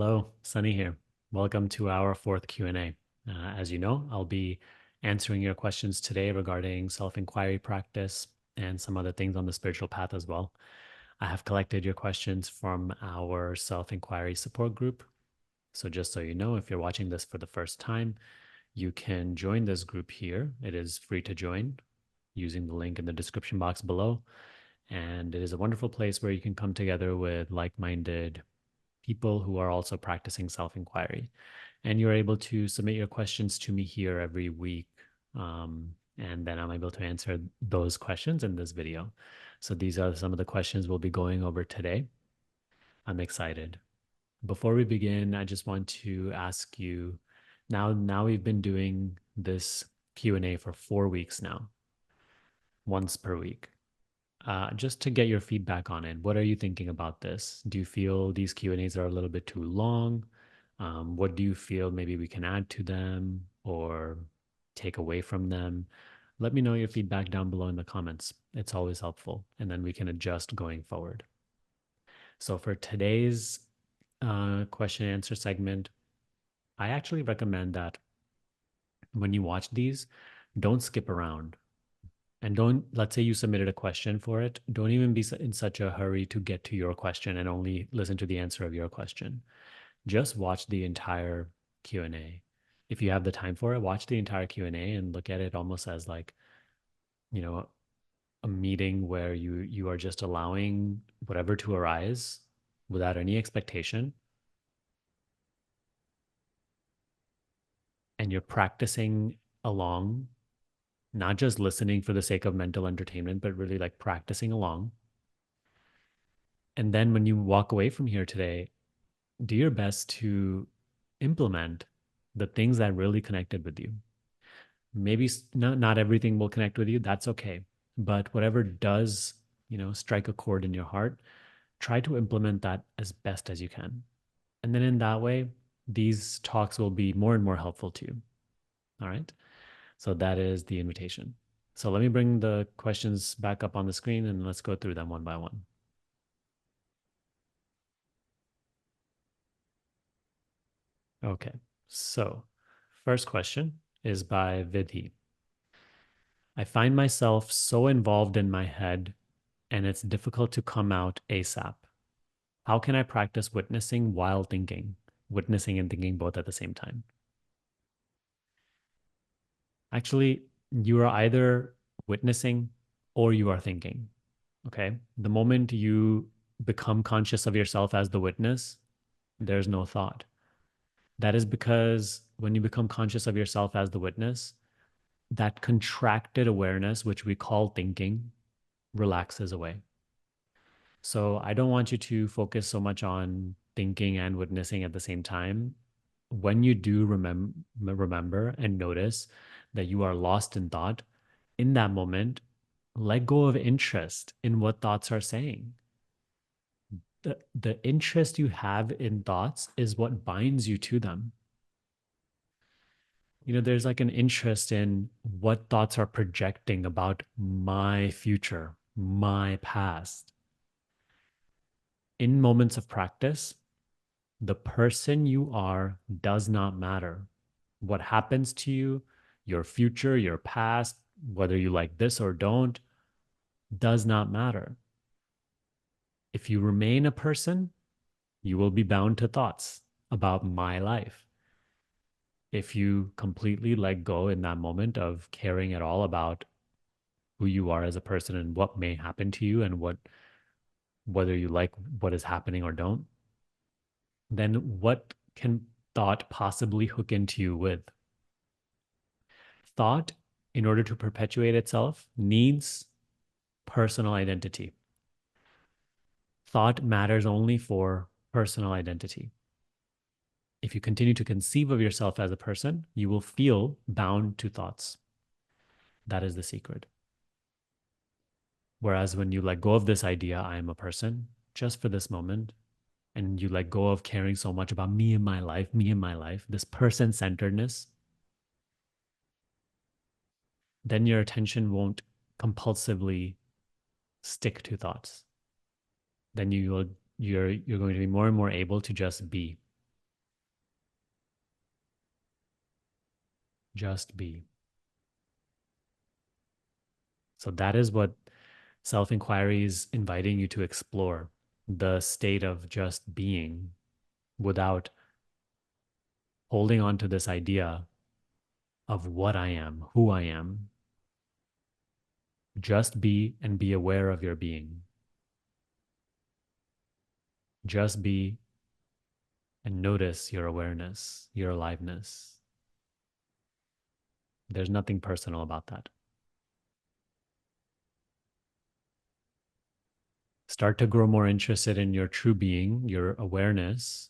Hello, Sunny here. Welcome to our fourth Q&A. As you know, I'll be answering your questions today regarding self-inquiry practice and some other things on the spiritual path as well. I have collected your questions from our self-inquiry support group. So just so you know, if you're watching this for the first time, you can join this group here. It is free to join using the link in the description box below. And it is a wonderful place where you can come together with like-minded people who are also practicing self inquiry. And you're able to submit your questions to me here every week. And then I'm able to answer those questions in this video. So these are some of the questions we'll be going over today. I'm excited. Before we begin, I just want to ask you now we've been doing this Q&A for 4 weeks now, once per week. Just to get your feedback on it, what are you thinking about this? Do you feel these Q&As are a little bit too long? What do you feel maybe we can add to them or take away from them? Let me know your feedback down below in the comments. It's always helpful, and then we can adjust going forward. So for today's question and answer segment, I actually recommend that when you watch these, don't skip around. And don't, let's say you submitted a question for it, don't even be in such a hurry to get to your question and only listen to the answer of your question. Just watch the entire Q&A. If you have the time for it, watch the entire Q&A and look at it almost as like, you know, a meeting where you are just allowing whatever to arise without any expectation, and you're practicing along, not just listening for the sake of mental entertainment, but really like practicing along. And then when you walk away from here today, do your best to implement the things that really connected with you. Maybe not everything will connect with you. That's okay. But whatever does, strike a chord in your heart, try to implement that as best as you can. And then in that way, these talks will be more and more helpful to you. All right. So that is the invitation. So let me bring the questions back up on the screen and let's go through them one by one. Okay. So, first question is by Vidhi. I find myself so involved in my head and it's difficult to come out ASAP. How can I practice witnessing while thinking? Witnessing and thinking both at the same time. Actually, you are either witnessing or you are thinking. Okay. The moment you become conscious of yourself as the witness, there's no thought. That is because when you become conscious of yourself as the witness, that contracted awareness, which we call thinking, relaxes away. So I don't want you to focus so much on thinking and witnessing at the same time. When you do remember and notice that you are lost in thought, in that moment, let go of interest in what thoughts are saying. The interest you have in thoughts is what binds you to them. There's like an interest in what thoughts are projecting about my future, my past. In moments of practice, the person you are does not matter. What happens to you, your future, your past, whether you like this or don't, does not matter. If you remain a person, you will be bound to thoughts about my life. If you completely let go in that moment of caring at all about who you are as a person and what may happen to you and whether you like what is happening or don't, then what can thought possibly hook into you with? Thought, in order to perpetuate itself, needs personal identity. Thought matters only for personal identity. If you continue to conceive of yourself as a person, you will feel bound to thoughts. That is the secret. Whereas when you let go of this idea, I am a person, just for this moment, and you let go of caring so much about me and my life, this person centeredness, then your attention won't compulsively stick to thoughts. Then you're going to be more and more able to just be. Just be. So that is what self inquiry is inviting you to explore, the state of just being without holding on to this idea of what I am, who I am. Just be and be aware of your being. Just be and notice your awareness, your aliveness. There's nothing personal about that. Start to grow more interested in your true being, your awareness,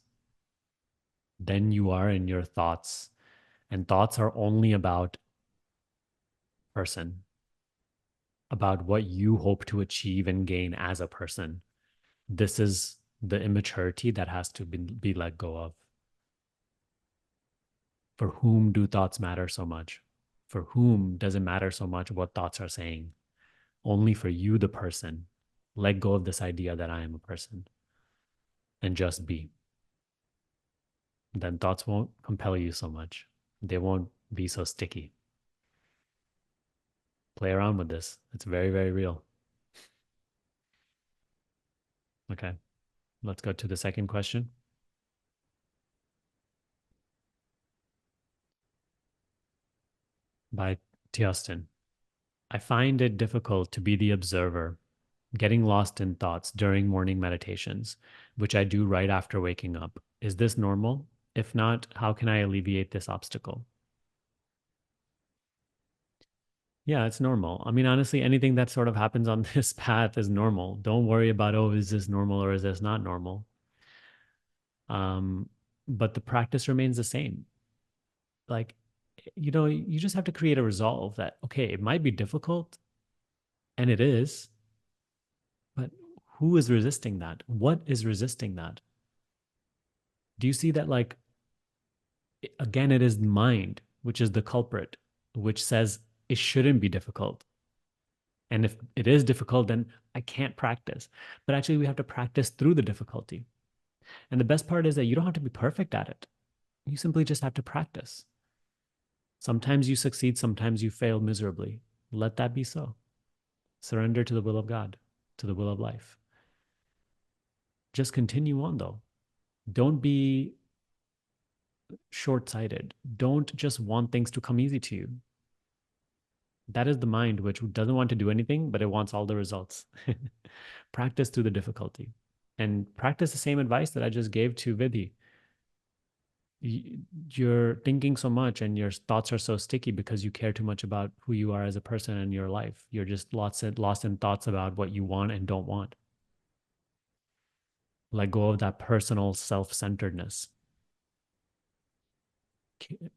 than you are in your thoughts. And thoughts are only about person, about what you hope to achieve and gain as a person. This is the immaturity that has to be let go of. For whom do thoughts matter so much? For whom does it matter so much what thoughts are saying? Only for you, the person. Let go of this idea that I am a person and just be. Then thoughts won't compel you so much. They won't be so sticky. Play around with this. It's very, very real. Okay, let's go to the second question by Teoston. I find it difficult to be the observer, getting lost in thoughts during morning meditations, which I do right after waking up. Is this normal? If not, how can I alleviate this obstacle? Yeah, it's normal. I mean, honestly, anything that sort of happens on this path is normal. Don't worry about, oh, is this normal or is this not normal? Um, but the practice remains the same. Like, you just have to create a resolve that, okay, it might be difficult, and it is, but who is resisting that? What is resisting that? Do you see that, like, again, it is mind, which is the culprit, which says it shouldn't be difficult. And if it is difficult, then I can't practice. But actually, we have to practice through the difficulty. And the best part is that you don't have to be perfect at it. You simply just have to practice. Sometimes you succeed, sometimes you fail miserably. Let that be so. Surrender to the will of God, to the will of life. Just continue on, though. Don't be short sighted. Don't just want things to come easy to you. That is the mind which doesn't want to do anything, but it wants all the results. Practice through the difficulty and practice the same advice that I just gave to Vidhi. You're thinking so much and your thoughts are so sticky because you care too much about who you are as a person in your life. You're just lost in thoughts about what you want and don't want. Let go of that personal self centeredness.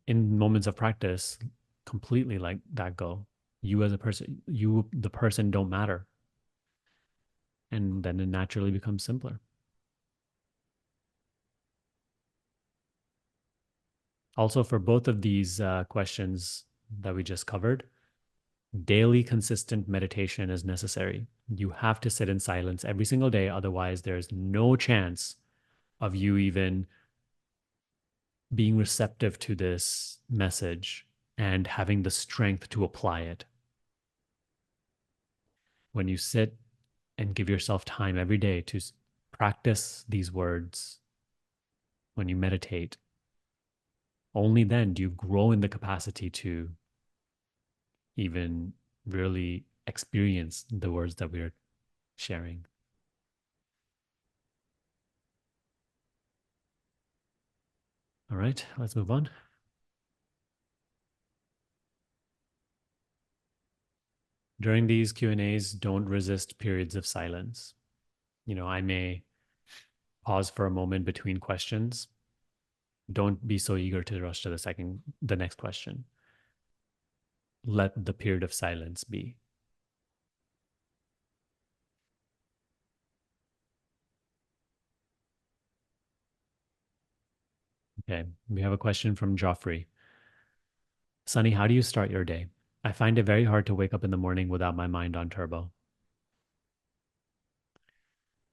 In moments of practice, completely let that go. You as a person, you, the person, don't matter. And then it naturally becomes simpler. Also, for both of these questions that we just covered, daily consistent meditation is necessary. You have to sit in silence every single day. Otherwise, there's no chance of you even being receptive to this message and having the strength to apply it. When you sit and give yourself time every day to practice these words, when you meditate, only then do you grow in the capacity to even really experience the words that we're sharing. All right, let's move on. During these Q&As, don't resist periods of silence. I may pause for a moment between questions. Don't be so eager to rush to the next question. Let the period of silence be. Okay, we have a question from Geoffrey. Sunny, how do you start your day? I find it very hard to wake up in the morning without my mind on turbo.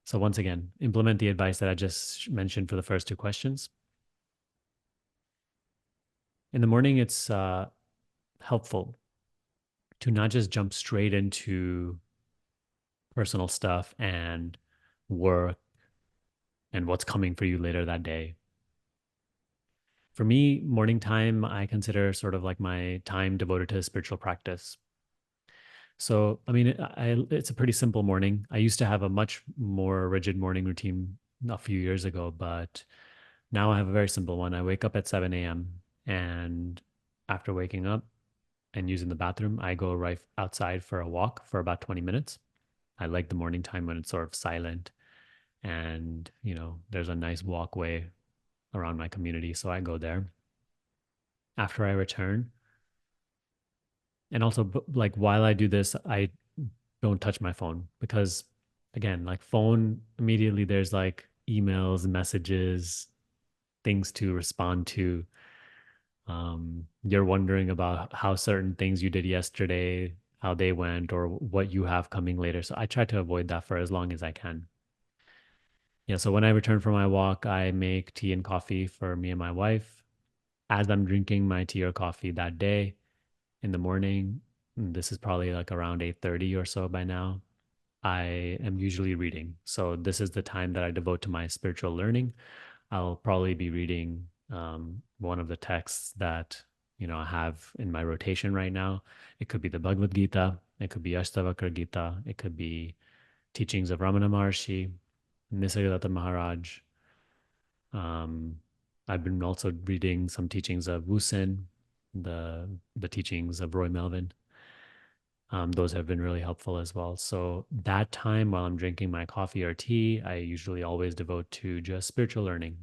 So once again, implement the advice that I just mentioned for the first two questions. In the morning, it's helpful to not just jump straight into personal stuff and work and what's coming for you later that day. For me, morning time, I consider sort of like my time devoted to spiritual practice. So, I mean, it's a pretty simple morning. I used to have a much more rigid morning routine a few years ago, but now I have a very simple one. I wake up at 7 a.m. and after waking up and using the bathroom, I go right outside for a walk for about 20 minutes. I like the morning time when it's sort of silent and, there's a nice walkway around my community. So I go there. After I return, and also like while I do this, I don't touch my phone because again, like phone immediately there's like emails, messages, things to respond to. You're wondering about how certain things you did yesterday, how they went, or what you have coming later. So I try to avoid that for as long as I can. Yeah. So when I return from my walk, I make tea and coffee for me and my wife. As I'm drinking my tea or coffee that day in the morning, this is probably like around 8:30 or so by now. I am usually reading. So this is the time that I devote to my spiritual learning. I'll probably be reading one of the texts that I have in my rotation right now. It could be the Bhagavad Gita. It could be Ashtavakra Gita. It could be teachings of Ramana Maharshi, Nisargadatta Maharaj. Um, I've been also reading some teachings of Wusen, the teachings of Roy Melvin. Those have been really helpful as well. So that time while I'm drinking my coffee or tea, I usually always devote to just spiritual learning,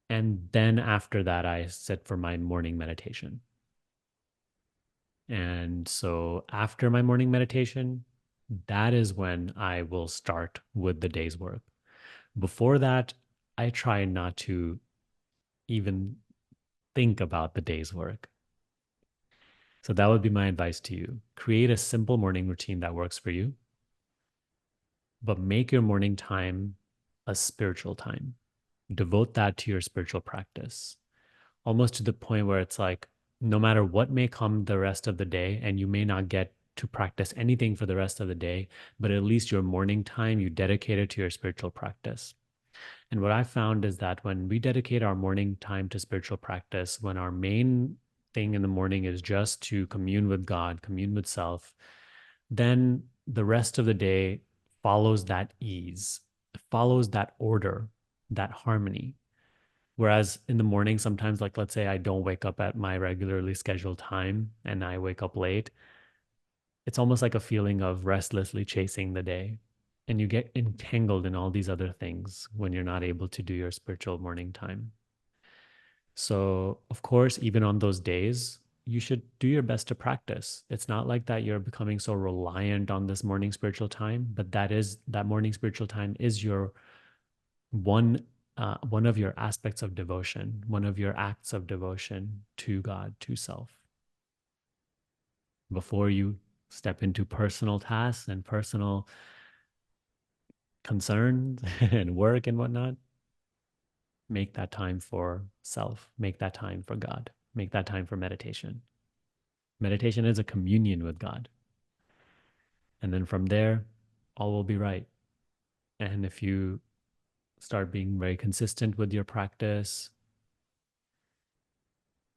and then after that, I sit for my morning meditation. And so after my morning meditation, that is when I will start with the day's work. Before that, I try not to even think about the day's work. So that would be my advice to you. Create a simple morning routine that works for you, but make your morning time a spiritual time. Devote that to your spiritual practice, almost to the point where it's like, no matter what may come the rest of the day, and you may not get to practice anything for the rest of the day, but at least your morning time, you dedicate it to your spiritual practice. And what I found is that when we dedicate our morning time to spiritual practice, when our main thing in the morning is just to commune with God, commune with self, then the rest of the day follows that ease, follows that order, that harmony. Whereas in the morning, sometimes, like let's say I don't wake up at my regularly scheduled time and I wake up late, it's almost like a feeling of restlessly chasing the day. And you get entangled in all these other things when you're not able to do your spiritual morning time. So, of course, even on those days, you should do your best to practice. It's not like that you're becoming so reliant on this morning spiritual time, but that morning spiritual time is your one one of your aspects of devotion, one of your acts of devotion to God, to self. Before you step into personal tasks and personal concerns and work and whatnot, make that time for self, make that time for God, make that time for meditation. Meditation is a communion with God. And then from there, all will be right. And if you start being very consistent with your practice,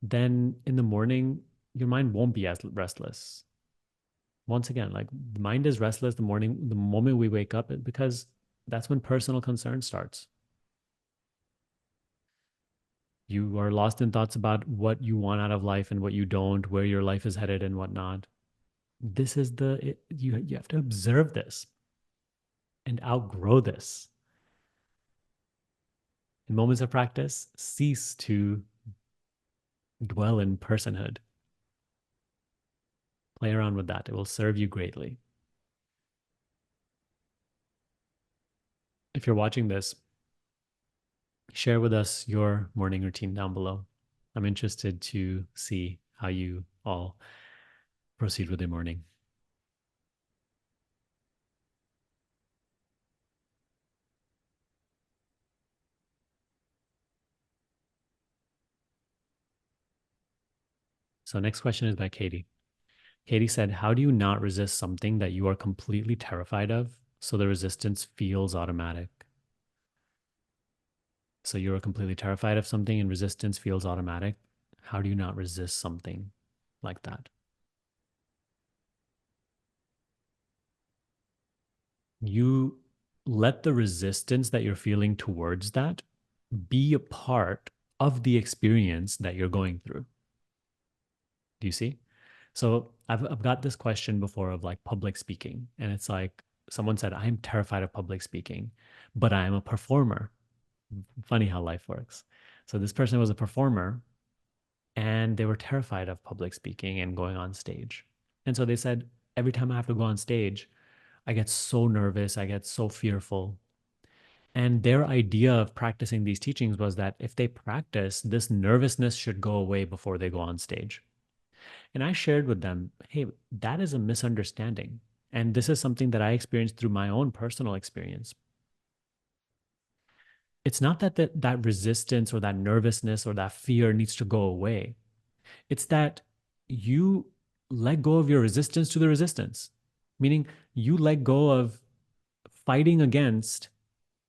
then in the morning, your mind won't be as restless. Once again, like the mind is restless the moment we wake up, because that's when personal concern starts. You are lost in thoughts about what you want out of life and what you don't, where your life is headed and whatnot. This is you have to observe this and outgrow this. In moments of practice, cease to dwell in personhood. Play around with that. It will serve you greatly. If you're watching this, share with us your morning routine down below. I'm interested to see how you all proceed with your morning. So next question is by Katie. Katie said, how do you not resist something that you are completely terrified of so the resistance feels automatic? So you're completely terrified of something and resistance feels automatic. How do you not resist something like that? You let the resistance that you're feeling towards that be a part of the experience that you're going through. Do you see? So I've got this question before of like public speaking, and it's like someone said, I'm terrified of public speaking, but I am a performer. Funny how life works. So this person was a performer and they were terrified of public speaking and going on stage. And so they said, every time I have to go on stage, I get so nervous, I get so fearful. And their idea of practicing these teachings was that if they practice, this nervousness should go away before they go on stage. And I shared with them, hey, that is a misunderstanding. And this is something that I experienced through my own personal experience. It's not that that resistance or that nervousness or that fear needs to go away. It's that you let go of your resistance to the resistance, meaning you let go of fighting against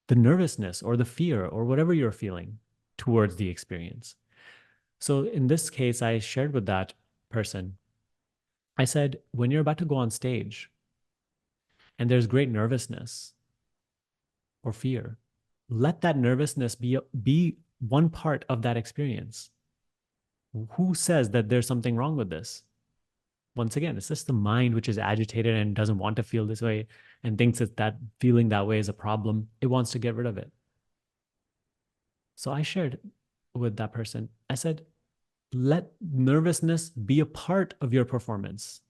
the nervousness or the fear or whatever you're feeling towards the experience. So in this case, I shared with that person, I said, when you're about to go on stage and there's great nervousness or fear, let that nervousness be one part of that experience. Who says that there's something wrong with this? Once again, it's just the mind which is agitated and doesn't want to feel this way and thinks that feeling that way is a problem. It wants to get rid of it. So I shared with that person, I said, let nervousness be a part of your performance.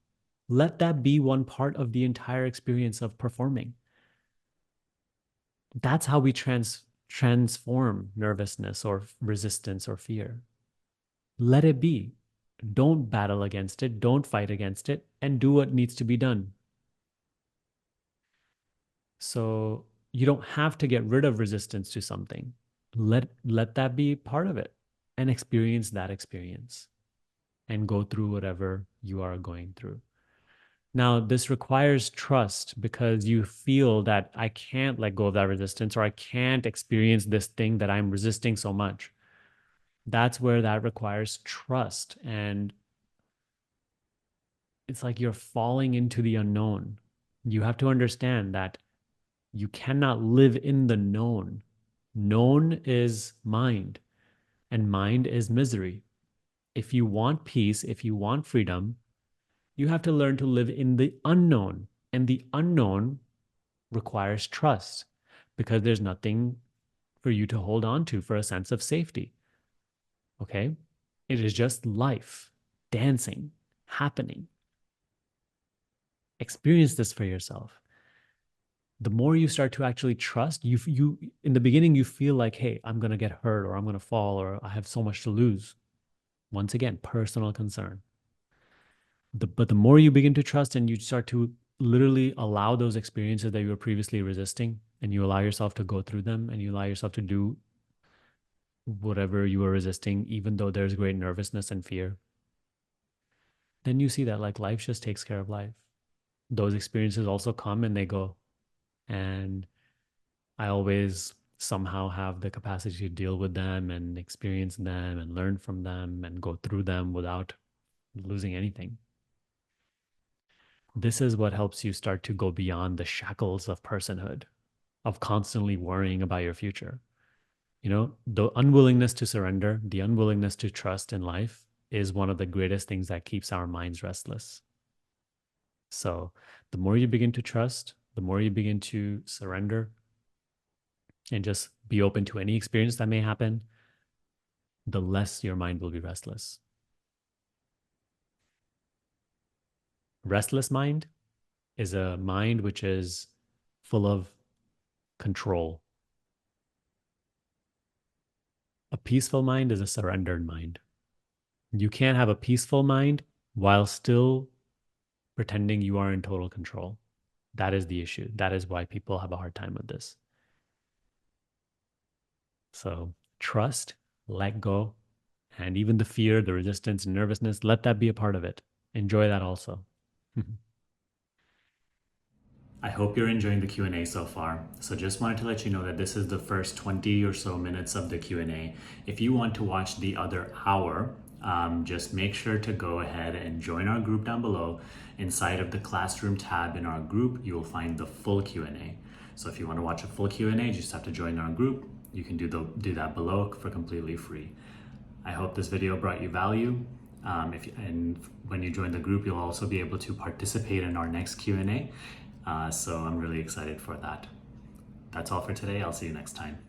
Let that be one part of the entire experience of performing. That's how we transform nervousness or resistance or fear. Let it be. Don't battle against it. Don't fight against it, and do what needs to be done. So you don't have to get rid of resistance to something. Let that be part of it and experience that experience and go through whatever you are going through. Now, this requires trust because you feel that I can't let go of that resistance or I can't experience this thing that I'm resisting so much. That's where that requires trust. And it's like you're falling into the unknown. You have to understand that you cannot live in the known. Known is mind, and mind is misery. If you want peace, if you want freedom, you have to learn to live in the unknown. And the unknown requires trust because there's nothing for you to hold on to for a sense of safety. Okay? It is just life, dancing, happening. Experience this for yourself. The more you start to actually trust, you in the beginning you feel like, hey, I'm gonna get hurt or I'm gonna fall or I have so much to lose. Once again, personal concern. But the more you begin to trust and you start to literally allow those experiences that you were previously resisting and you allow yourself to go through them and you allow yourself to do whatever you were resisting, even though there's great nervousness and fear, then you see that like life just takes care of life. Those experiences also come and they go. And I always somehow have the capacity to deal with them and experience them and learn from them and go through them without losing anything. This is what helps you start to go beyond the shackles of personhood, of constantly worrying about your future. You know, the unwillingness to surrender, the unwillingness to trust in life is one of the greatest things that keeps our minds restless. So the more you begin to trust, the more you begin to surrender and just be open to any experience that may happen, the less your mind will be restless. Restless mind is a mind which is full of control. A peaceful mind is a surrendered mind. You can't have a peaceful mind while still pretending you are in total control. That is the issue. That is why people have a hard time with this. So trust, let go, And even the fear, the resistance, nervousness, let that be a part of it. Enjoy that also. I hope you're enjoying the Q&A so far. So just wanted to let you know that this is the first 20 or so minutes of the Q&A. If you want to watch the other hour, just make sure to go ahead and join our group down below. Inside of the classroom tab in our group, you will find the full Q&A. So if you want to watch a full Q&A, you just have to join our group. You can do that below for completely free. I hope this video brought you value. And when you join the group, you'll also be able to participate in our next Q&A. So I'm really excited for that. That's all for today. I'll see you next time.